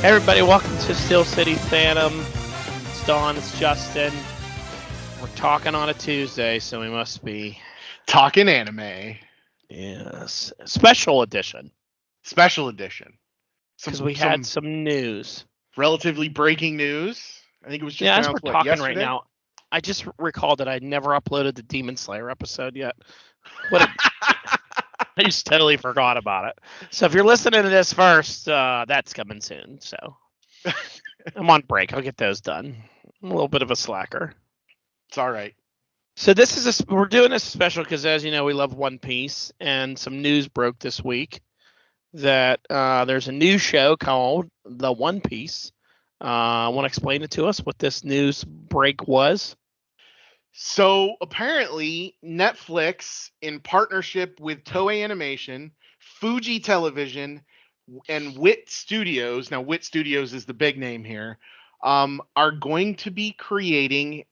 Hey everybody, welcome to Steel City Phantom. It's Dawn, it's Justin. We're talking on a Tuesday, so we must be Talkin anime. yes, special edition Special edition. because we had some news. Relatively breaking news. I think it was just Yeah, as we're announced, talking yesterday? right now, I just recalled that I never uploaded the Demon Slayer episode yet. I just totally forgot about it. So if you're listening to this first, that's coming soon. So I'm on break. I'll get those done. I'm a little bit of a slacker. It's all right. So we're doing this special because, as you know, we love One Piece, and some news broke this week that there's a new show called The One Piece. Want to explain it to us what this news break was? So apparently, Netflix, in partnership with Toei Animation, Fuji Television, and Wit Studios, now Wit Studios is the big name here, are going to be creating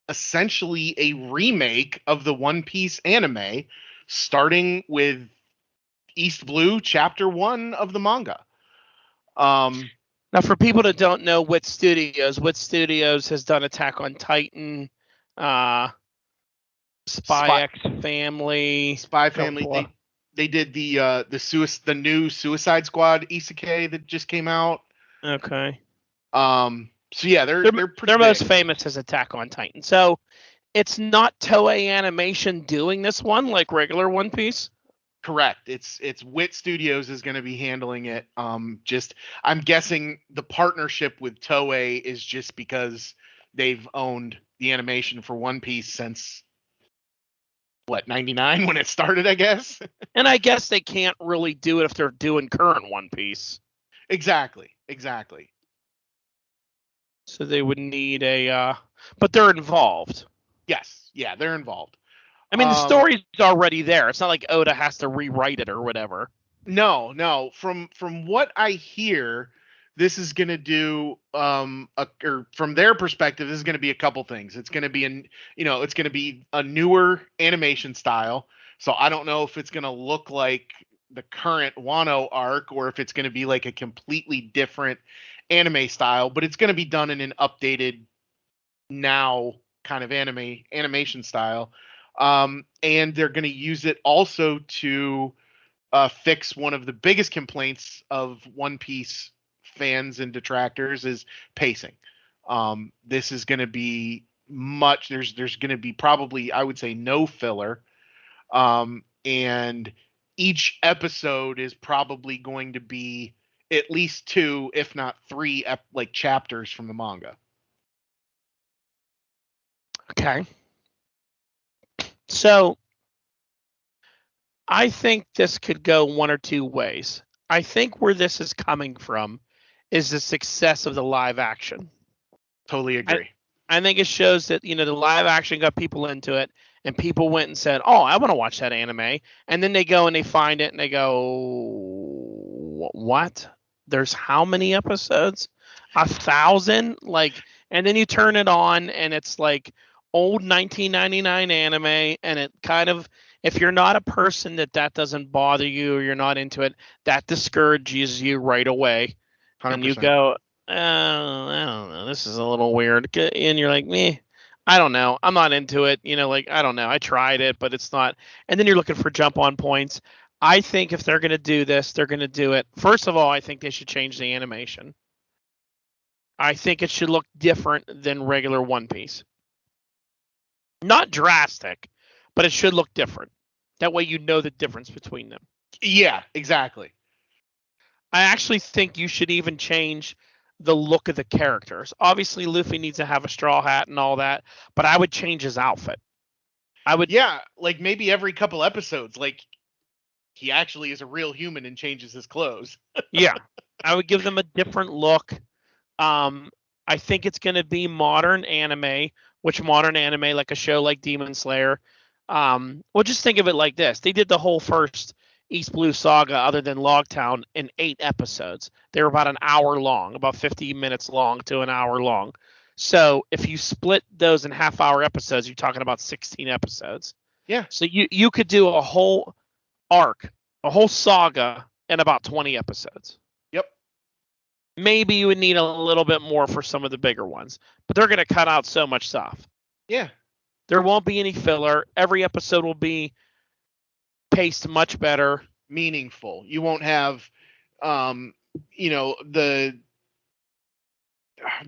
essentially a remake of the One Piece anime, starting with East Blue Chapter 1 of the manga. Now, for people that don't know Wit Studios has done Attack on Titan, Spy X Family. Spy Family. They did the new Suicide Squad isekai that just came out. Okay. So yeah, they're most famous as Attack on Titan. So it's not Toei Animation doing this one like regular One Piece. Correct. It's Wit Studios is going to be handling it. I'm guessing the partnership with Toei is just because they've owned the animation for One Piece since 99 when it started, I guess. And I guess they can't really do it if they're doing current One Piece. Exactly. So they would need but they're involved. Yes. Yeah, they're involved. I mean, the story's already there. It's not like Oda has to rewrite it or whatever. No. From what I hear, this is going to do or from their perspective, this is going to be a couple things. It's going to be it's going to be a newer animation style. So I don't know if it's going to look like the current Wano arc or if it's going to be like a completely different anime style, but it's going to be done in an updated now kind of animation style. And they're going to use it also to fix one of the biggest complaints of One Piece fans and detractors is pacing. This is going to be much. There's going to be probably, I would say, no filler. And each episode is probably going to be at least 2, if not 3, chapters from the manga. Okay. So I think this could go one or two ways. I think where this is coming from is the success of the live action. Totally agree. I think it shows that, the live action got people into it, and people went and said, oh, I want to watch that anime. And then they go and they find it and they go, what? There's how many episodes? 1,000? And then you turn it on and it's like old 1999 anime, and it kind of, if you're not a person that doesn't bother you or you're not into it, that discourages you right away. 100%. And you go, oh, I don't know, this is a little weird. And you're like, meh, I don't know. I'm not into it. I don't know. I tried it, but it's not. And then you're looking for jump on points. I think if they're going to do this, they're going to do it. First of all, I think they should change the animation. I think it should look different than regular One Piece. Not drastic, but it should look different. That way you know the difference between them. Yeah, exactly. I actually think you should even change the look of the characters. Obviously, Luffy needs to have a straw hat and all that, but I would change his outfit. Yeah, like maybe every couple episodes, like he actually is a real human and changes his clothes. Yeah, I would give them a different look. I think it's going to be modern anime, which modern anime, like a show like Demon Slayer. Well, just think of it like this. They did the whole first East Blue saga, other than Logtown, in 8 episodes. They were about an hour long, about 50 minutes long to an hour long. So if you split those in half-hour episodes, you're talking about 16 episodes. Yeah. So you could do a whole arc, a whole saga in about 20 episodes. Yep. maybe you would need a little bit more for some of the bigger ones. But they're going to cut out so much stuff. Yeah. There won't be any filler. Every episode will be paced much better. Meaningful. You won't have, the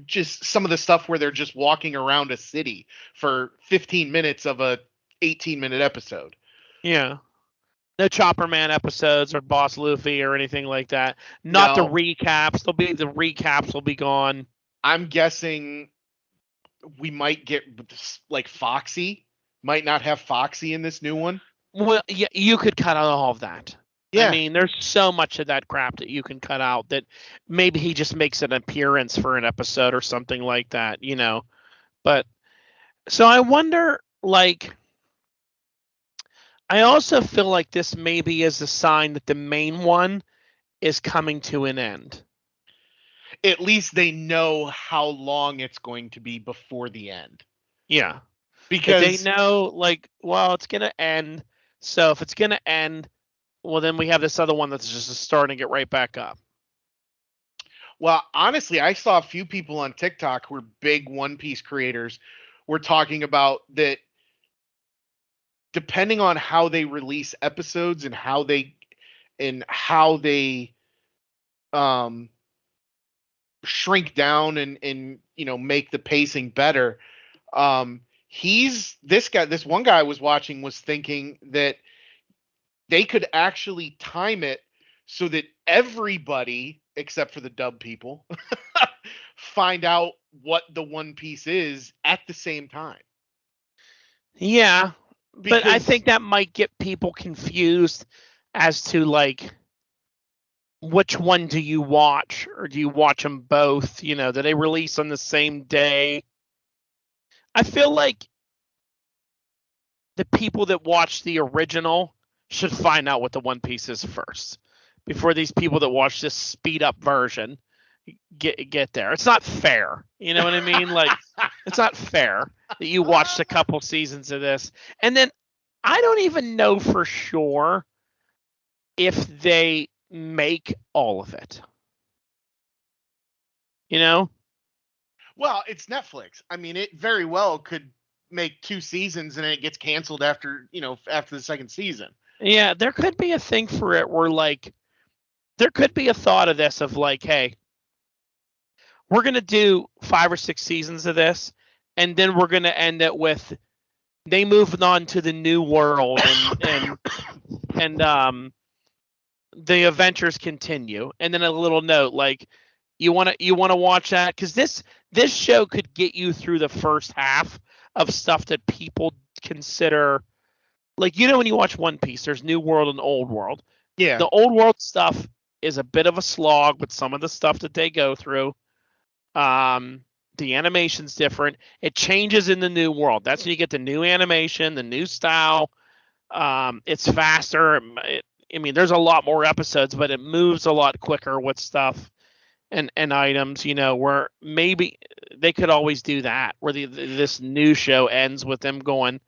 just some of the stuff where they're just walking around a city for 15 minutes of a 18-minute episode. Yeah. No Chopper Man episodes or Boss Luffy or anything like that. Not the recaps. The recaps will be gone. I'm guessing we might get like Foxy. Might not have Foxy in this new one. Well, yeah, you could cut out all of that. Yeah. I mean, there's so much of that crap that you can cut out that maybe he just makes an appearance for an episode or something like that, But so I wonder, like, I also feel like this maybe is a sign that the main one is coming to an end. At least they know how long it's going to be before the end. Yeah. Because they know, like, well, it's going to end. So if it's going to end, well, then we have this other one that's just starting it right back up. Well, honestly, I saw a few people on TikTok who are big One Piece creators were talking about that depending on how they release episodes and how they shrink down and make the pacing better. This one guy I was watching was thinking that they could actually time it so that everybody except for the dub people find out what the One Piece is at the same time. Yeah, but I think that might get people confused as to, like, which one do you watch, or do you watch them both? Do they release on the same day? I feel like the people that watch the original should find out what the One Piece is first before these people that watch this speed up version get there. It's not fair. You know what I mean? Like, it's not fair that you watched a couple seasons of this. And then I don't even know for sure if they make all of it. Well, it's Netflix. I mean, it very well could make 2 seasons and it gets canceled after the second season. Yeah, there could be a thing for it where, like, there could be a thought of this of, like, hey, we're going to do 5 or 6 seasons of this, and then we're going to end it with they moved on to the new world and the adventures continue. And then a little note, like, you want to watch that because this show could get you through the first half of stuff that people consider, like, when you watch One Piece, there's New World and Old World. Yeah. The Old World stuff is a bit of a slog with some of the stuff that they go through. The animation's different. It changes in the New World. That's when you get the new animation, the new style. It's faster. There's a lot more episodes, but it moves a lot quicker with stuff and items, where maybe they could always do that, where this new show ends with them going,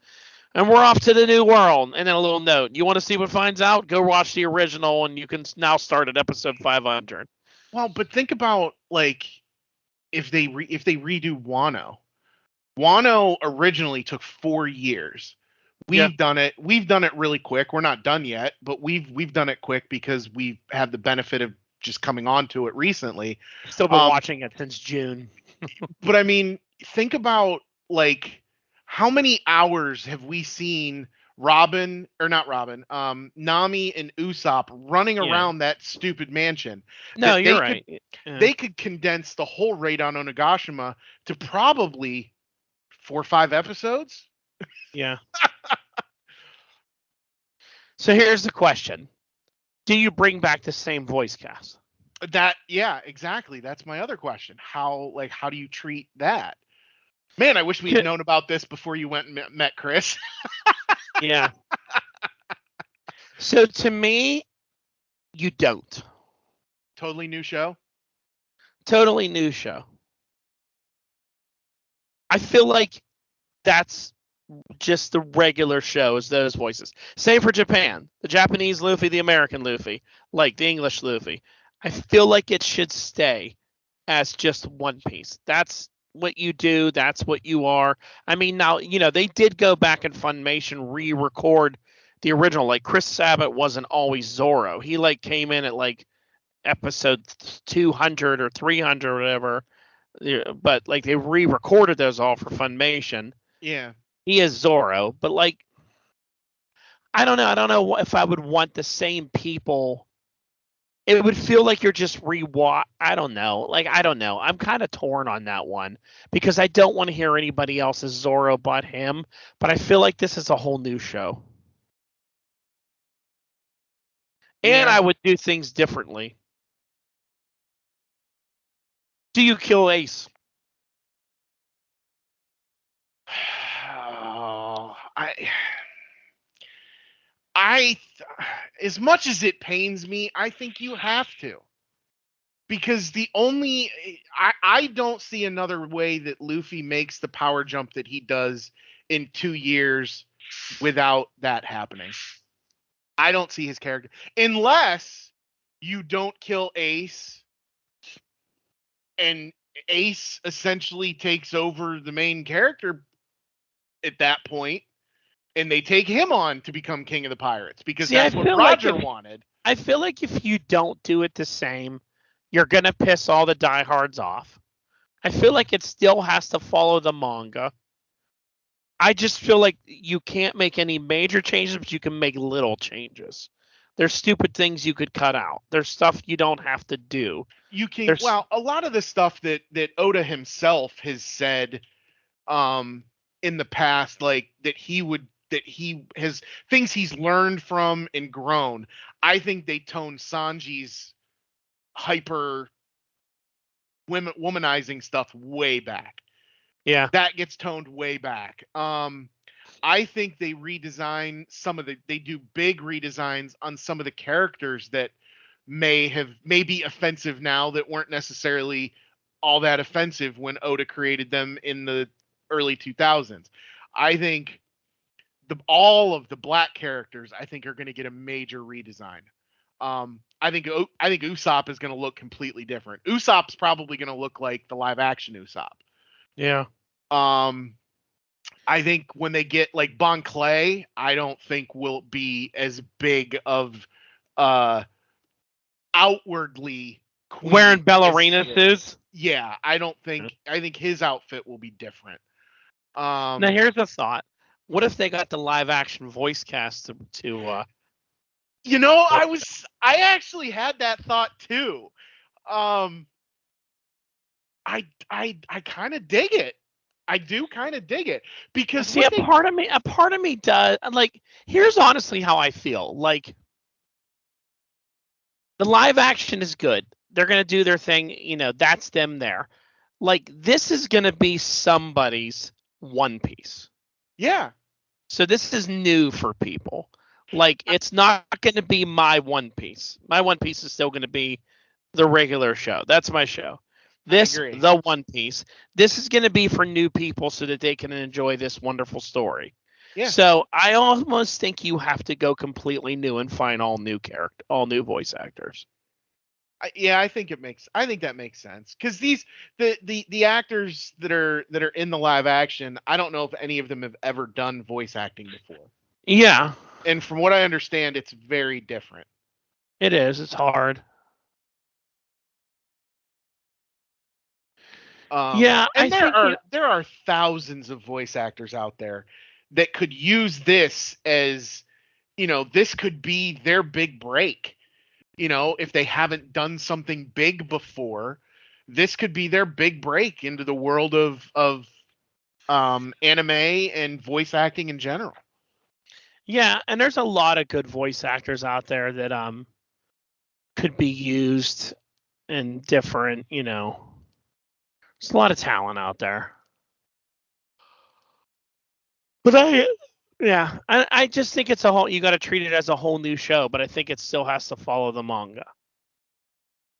and we're off to the new world. And then a little note, you want to see what finds out? Go watch the original, and you can now start at episode 500. Well, but think about, like, if they redo Wano. Wano originally took 4 years. We've done it really quick. We're not done yet, but we've done it quick because we have the benefit of just coming onto it recently. Still been watching it since June. But I mean, think about, like, how many hours have we seen Nami and Usopp running around that stupid mansion? No, you're right. They could condense the whole raid on Onigashima to probably 4 or 5 episodes. Yeah. So here's the question. Do you bring back the same voice cast? Yeah, exactly. That's my other question. How do you treat that? Man, I wish we had known about this before you went and met Chris. Yeah. So to me, you don't. Totally new show? Totally new show. I feel like that's just the regular show is those voices. Same for Japan. The Japanese Luffy, the American Luffy, like the English Luffy. I feel like it should stay as just One Piece. That's what you do. That's what you are. I mean, now, they did go back in Funimation, re-record the original. Like, Chris Sabat wasn't always Zoro. He, like, came in at, like, episode 200 or 300 or whatever. But, like, they re-recorded those all for Funimation. Yeah. He is Zoro. But, like, I don't know. I don't know if I would want the same people. It would feel like you're just rewatch. I don't know. Like, I don't know. I'm kind of torn on that one because I don't want to hear anybody else's Zorro but him. But I feel like this is a whole new show. And Yeah. I would do things differently. Do you kill Ace? Oh, I, as much as it pains me, I think you have to. Because I don't see another way that Luffy makes the power jump that he does in 2 years without that happening. I don't see his character unless you don't kill Ace and Ace essentially takes over the main character at that point and they take him on to become king of the pirates because that's what Roger wanted. I feel like if you don't do it the same, you're going to piss all the diehards off. I feel like it still has to follow the manga. I just feel like you can't make any major changes, but you can make little changes. There's stupid things you could cut out. There's stuff you don't have to do. You can a lot of the stuff that Oda himself has said in the past, like that he has things he's learned from and grown. I think they tone Sanji's hyper womanizing stuff way back. Yeah. That gets toned way back. I think they they do big redesigns on some of the characters that may be offensive now that weren't necessarily all that offensive when Oda created them in the early 2000s. I think all of the black characters I think are going to get a major redesign. I think Usopp is going to look completely different. Usopp's probably going to look like the live action Usopp. Yeah. I think when they get like Bon Clay, I don't think will be as big of outwardly wearing ballerina suits. Yeah, I think his outfit will be different. Now here's a thought. What if they got the live action voice cast to I actually had that thought too. I kind of dig it. I do kind of dig it because a part of me does. Like, here's honestly how I feel. Like, the live action is good. They're gonna do their thing. That's them there. Like, this is gonna be somebody's One Piece. Yeah. So this is new for people. Like, it's not going to be my One Piece. My One Piece is still going to be the regular show. That's my show. The One Piece. This is going to be for new people so that they can enjoy this wonderful story. Yeah. So I almost think you have to go completely new and find all new voice actors. I think that makes sense because the actors that are in the live action, I don't know if any of them have ever done voice acting before. Yeah. And from what I understand, it's very different. It is. It's hard. Yeah, and there are thousands of voice actors out there that could use this as, this could be their big break. If they haven't done something big before, this could be their big break into the world of anime and voice acting in general. Yeah, and there's a lot of good voice actors out there that could be used in different, there's a lot of talent out there. But I just think it's you got to treat it as a whole new show, but I think it still has to follow the manga.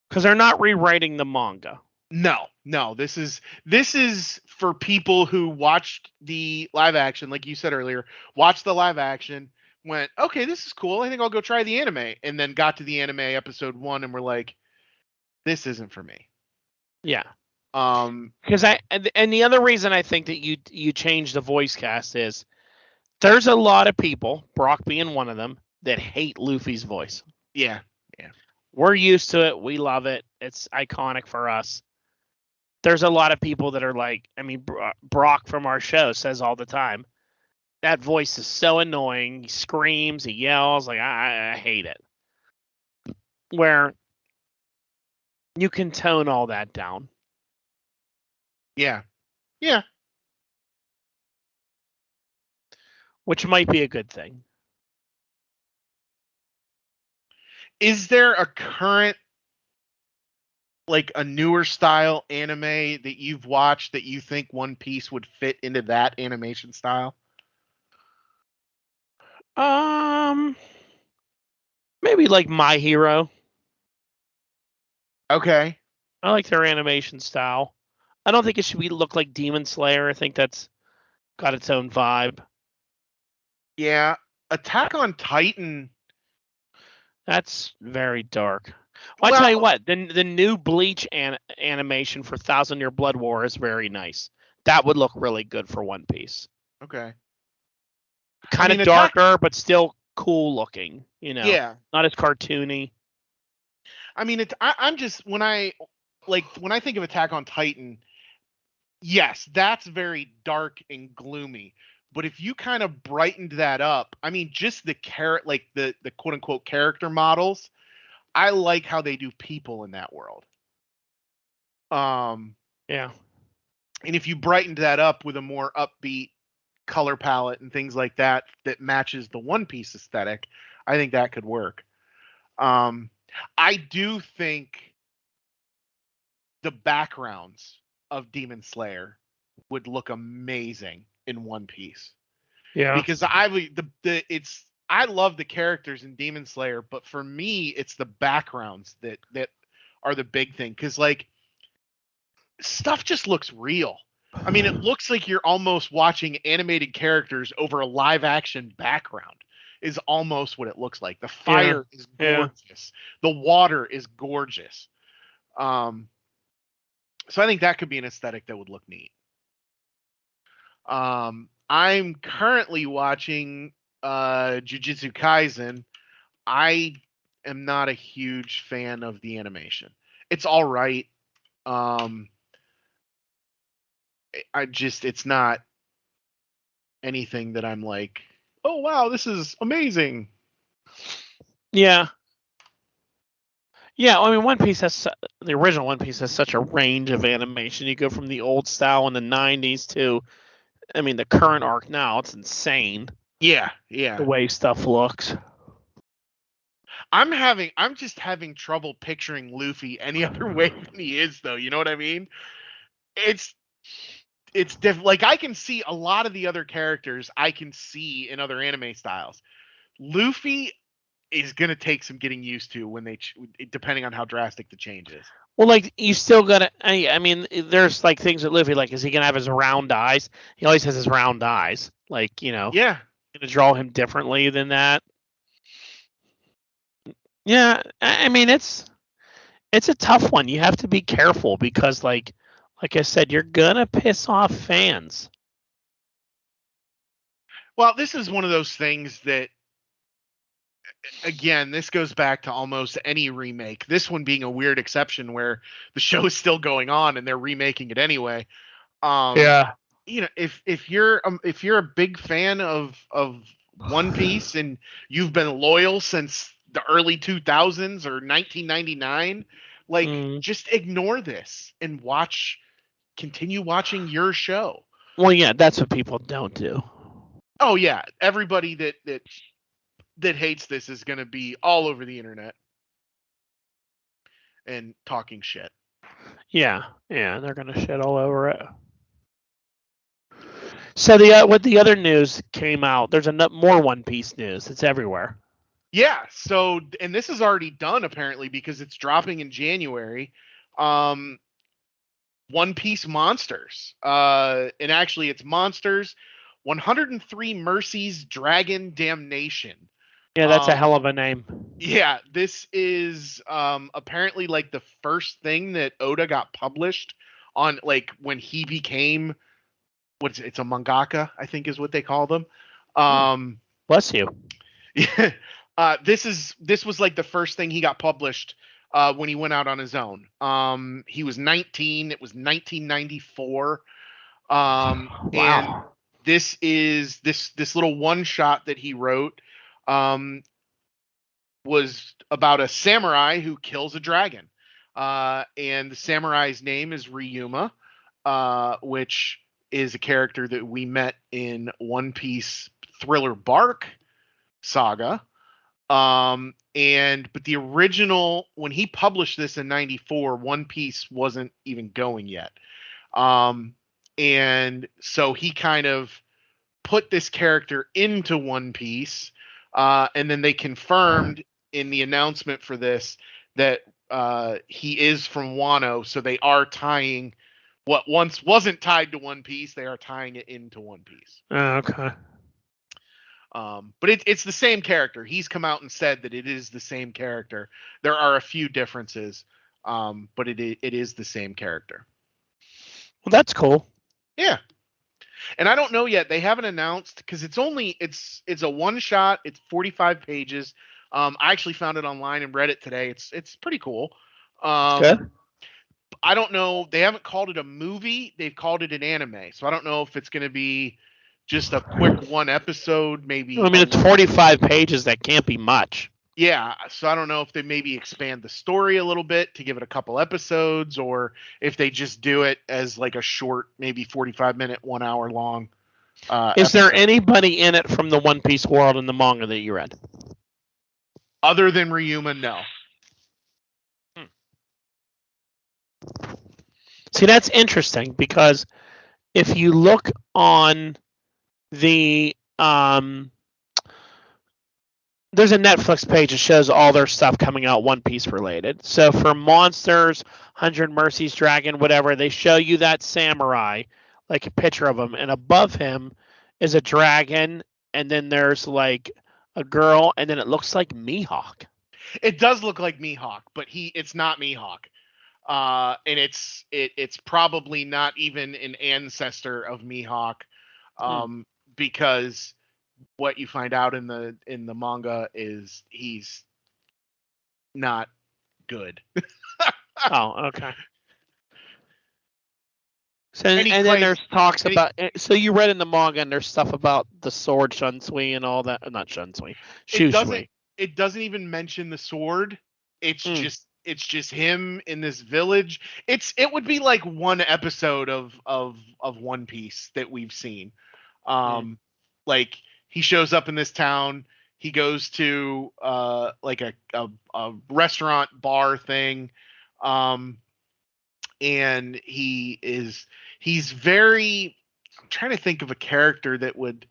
Because they're not rewriting the manga. No, this is for people who watched the live action, like you said earlier, watched the live action, went, okay, this is cool, I think I'll go try the anime, and then got to the anime episode 1 and were like, this isn't for me. Yeah. Um, Because and the other reason I think that you change the voice cast is there's a lot of people, Brock being one of them, that hate Luffy's voice. yeah, yeah, We're used to it. We love it. It's iconic for us. There's a lot of people that are like, I mean, Brock from our show says all the time, that voice is so annoying. He screams, he yells, like I hate it. Where you can tone all that down. yeah, yeah. Which might be a good thing. Is there a current, like a newer style anime that you've watched that you think One Piece would fit into that animation style? Um, Maybe like My Hero. Okay. I like their animation style. I don't think it should look like Demon Slayer. I think that's got its own vibe. Yeah. Attack on Titan. That's very dark. Well, I tell you Well, what, the new Bleach animation for Thousand Year Blood War is very nice. That would look really good for One Piece. okay. I Kind mean, of Attack. darker, but still cool looking. Yeah. Not as cartoony. I mean, I'm just when I think of Attack on Titan, yes, that's very dark and gloomy. But if you kind of brightened that up, I mean, just the quote unquote character models, I like how they do people in that world. Um, Yeah. and if you brightened that up with a more upbeat color palette and things like that that matches the One Piece aesthetic, I think that could work. Um, I do think the backgrounds of Demon Slayer would look amazing in One Piece Yeah. because I love the characters in Demon Slayer, but for me it's the backgrounds that are the big thing because like stuff just looks real. I mean, it looks like you're almost watching animated characters over a live action background. Is almost what it looks like. The Yeah. fire is Yeah. gorgeous. The water is gorgeous. Um, so I think that could be an aesthetic that would look neat. I'm currently watching Jujutsu Kaisen. I am not a huge fan of the animation. It's all right. Um, it's not anything that I'm like, oh wow, this is amazing. Yeah. Yeah, I mean, the original One Piece has such a range of animation. You go from the old style in the '90s to, I mean, the current arc now. It's insane Yeah, the yeah. way stuff looks. I'm just having trouble picturing Luffy any other way than he is, though. You know what I mean? It's like I can see a lot of the other characters I can see in other anime styles. Luffy is gonna take some getting used to when depending on how drastic the change is. Well, like you still gotta. I mean, there's like things that Luffy like. Is he gonna have his round eyes? He always has his round eyes. Like Yeah. gonna draw him differently than that. Yeah, I mean it's a tough one. You have to be careful because like I said, you're gonna piss off fans. Well, this is one of those things that again, this goes back to almost any remake. This one being a weird exception where the show is still going on and they're remaking it anyway. Um, Yeah. if you're a big fan of One Piece and you've been loyal since the early 2000s or 1999, like Mm. just ignore this and continue watching your show. Well, yeah, that's what people don't do. Oh yeah, everybody that hates this is going to be all over the internet and talking shit. Yeah, yeah, they're gonna shit all over it. So what the other news came out? There's more One Piece news. It's everywhere. Yeah, so and this is already done apparently because it's dropping in January. Um One Piece Monsters. And actually it's Monsters 103 Mercies Dragon Damnation. Yeah, that's a hell of a name. Yeah, this is apparently like the first thing that Oda got published on, like when he became it's a mangaka, I think is what they call them. Bless you. Yeah, this was like the first thing he got published when he went out on his own. He was 19. It was 1994. And Wow. this is this little one shot that he wrote. Was about a samurai who kills a dragon. And the samurai's name is Ryuma, which is a character that we met in One Piece Thriller Bark saga. But the original, when he published this in 94, One Piece wasn't even going yet. And so he kind of put this character into One Piece. And then they confirmed in the announcement for this that he is from Wano, so they are tying what once wasn't tied to One Piece, they are tying it into One Piece. Okay. But it's the same character. He's come out and said that it is the same character. There are a few differences, but it is the same character. Well, that's cool. Yeah. And I don't know yet. They haven't announced because it's a one shot. It's 45 pages. I actually found it online and read it today. It's pretty cool. Good. I don't know. They haven't called it a movie. They've called it an anime. So I don't know if it's going to be just a quick one episode, maybe. I mean, it's 45 pages. That can't be much. Yeah, so I don't know if they maybe expand the story a little bit to give it a couple episodes, or if they just do it as like a short, maybe 45-minute, 1 hour long. Is there anybody in it from the One Piece world in the manga that you read? Other than Ryuma, no. See, that's interesting because if you look on the there's a Netflix page that shows all their stuff coming out One Piece related. So for Monsters, 100 Mercies, Dragon, whatever, they show you that samurai, like a picture of him, and above him is a dragon, and then there's like a girl, and then it looks like Mihawk. It does look like Mihawk, but it's not Mihawk. And it's probably not even an ancestor of Mihawk, because what you find out in the manga is he's not good. Oh, okay. So and then there's talks about. So you read in the manga, and there's stuff about the sword Shunsui and all that. Not Shunsui, Shusui. It doesn't even mention the sword. It's just him in this village. It would be like one episode of One Piece that we've seen. Like he shows up in this town. He goes to like a restaurant bar thing, and he's very. I'm trying to think of a character that would.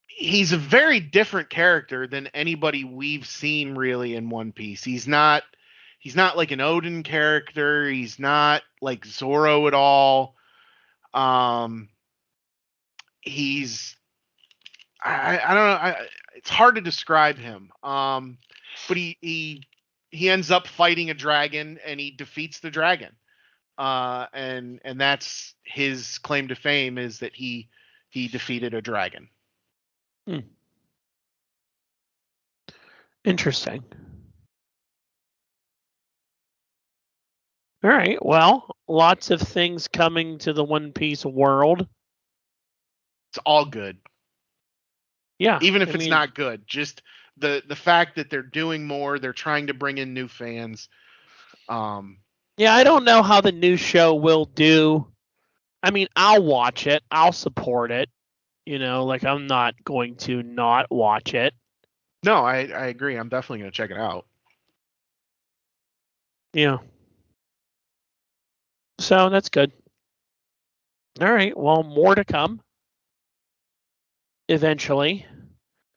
He's a very different character than anybody we've seen really in One Piece. He's not like an Odin character. He's not like Zoro at all. I don't know. It's hard to describe him. But he ends up fighting a dragon and he defeats the dragon. And that's his claim to fame, is that he defeated a dragon. Interesting. All right. Well, lots of things coming to the One Piece world. It's all good. Yeah. Even if it's not good, just the fact that they're doing more, they're trying to bring in new fans. Yeah, I don't know how the new show will do. I mean, I'll watch it. I'll support it. You know, like I'm not going to not watch it. No, I agree. I'm definitely going to check it out. Yeah. So that's good. All right. Well, more to come. Eventually.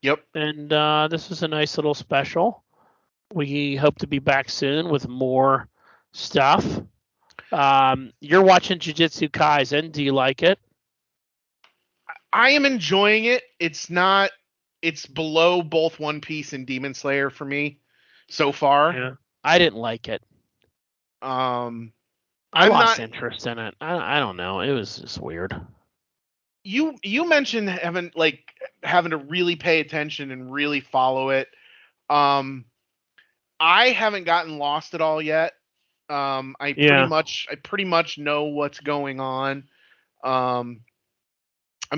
Yep. And this was a nice little special. We hope to be back soon with more stuff. You're watching Jujutsu Kaisen. Do you like it? I am enjoying it. It's not it's below both One Piece and Demon Slayer for me so far. Yeah. I didn't like it. Um, I I'm lost not. interest in it. I don't know. It was just weird. You mentioned having to really pay attention and really follow it. I haven't gotten lost at all yet. I pretty much know what's going on. I'm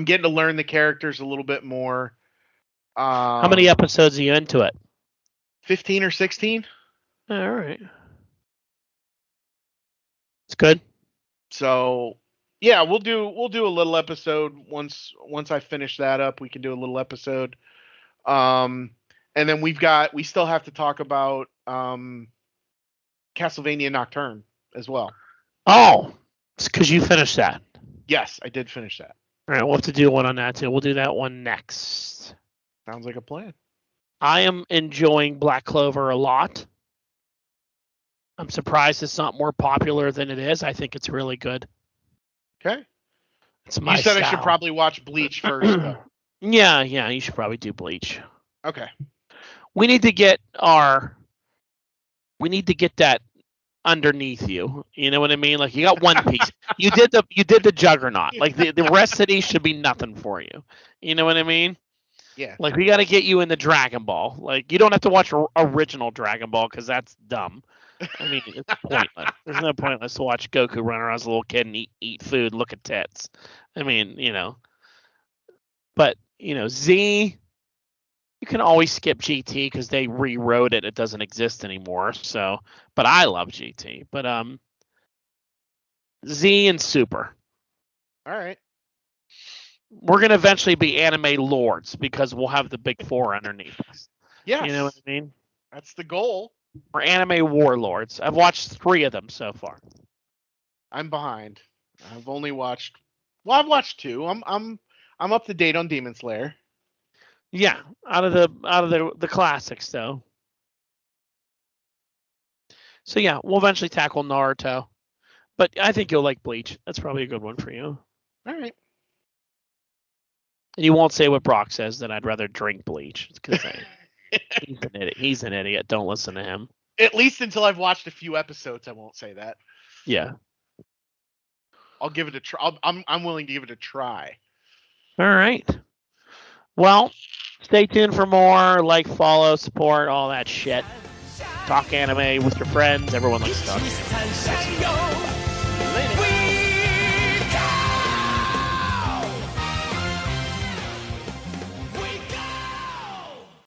getting to learn the characters a little bit more. How many episodes are you into it? 15 or 16. All right. It's good. So yeah, we'll do a little episode once I finish that up. We can do a little episode. And then we still have to talk about Castlevania Nocturne as well. Oh, it's because you finished that. Yes, I did finish that. All right, we'll have to do one on that too. We'll do that one next. Sounds like a plan. I am enjoying Black Clover a lot. I'm surprised it's not more popular than it is. I think it's really good. Okay. It's my You said style. I should probably watch Bleach first, though. Yeah, you should probably do Bleach. Okay. We need to get that underneath you. You know what I mean? Like you got One Piece. you did the Juggernaut. Like the rest of these should be nothing for you. You know what I mean? Yeah. Like we got to get you in the Dragon Ball. Like you don't have to watch original Dragon Ball because that's dumb. I mean, it's pointless. There's no pointless to watch Goku run around as a little kid and eat food, look at tits. I mean, But Z, you can always skip GT because they rewrote it. It doesn't exist anymore. So, but I love GT. But Z and Super. All right. We're gonna eventually be anime lords because we'll have the big four underneath us. Yes. You know what I mean? That's the goal. We're anime warlords. I've watched 3 of them so far. I'm behind. I've watched 2. I'm up to date on Demon Slayer. Yeah, out of the classics though. So yeah, we'll eventually tackle Naruto, but I think you'll like Bleach. That's probably a good one for you. All right. And you won't say what Brock says that I'd rather drink bleach because he's an idiot. He's an idiot. Don't listen to him. At least until I've watched a few episodes, I won't say that. Yeah. I'll give it a try. I'm willing to give it a try. All right. Well, stay tuned for more. Like, follow, support, all that shit. Talk anime with your friends. Everyone likes to talk anime.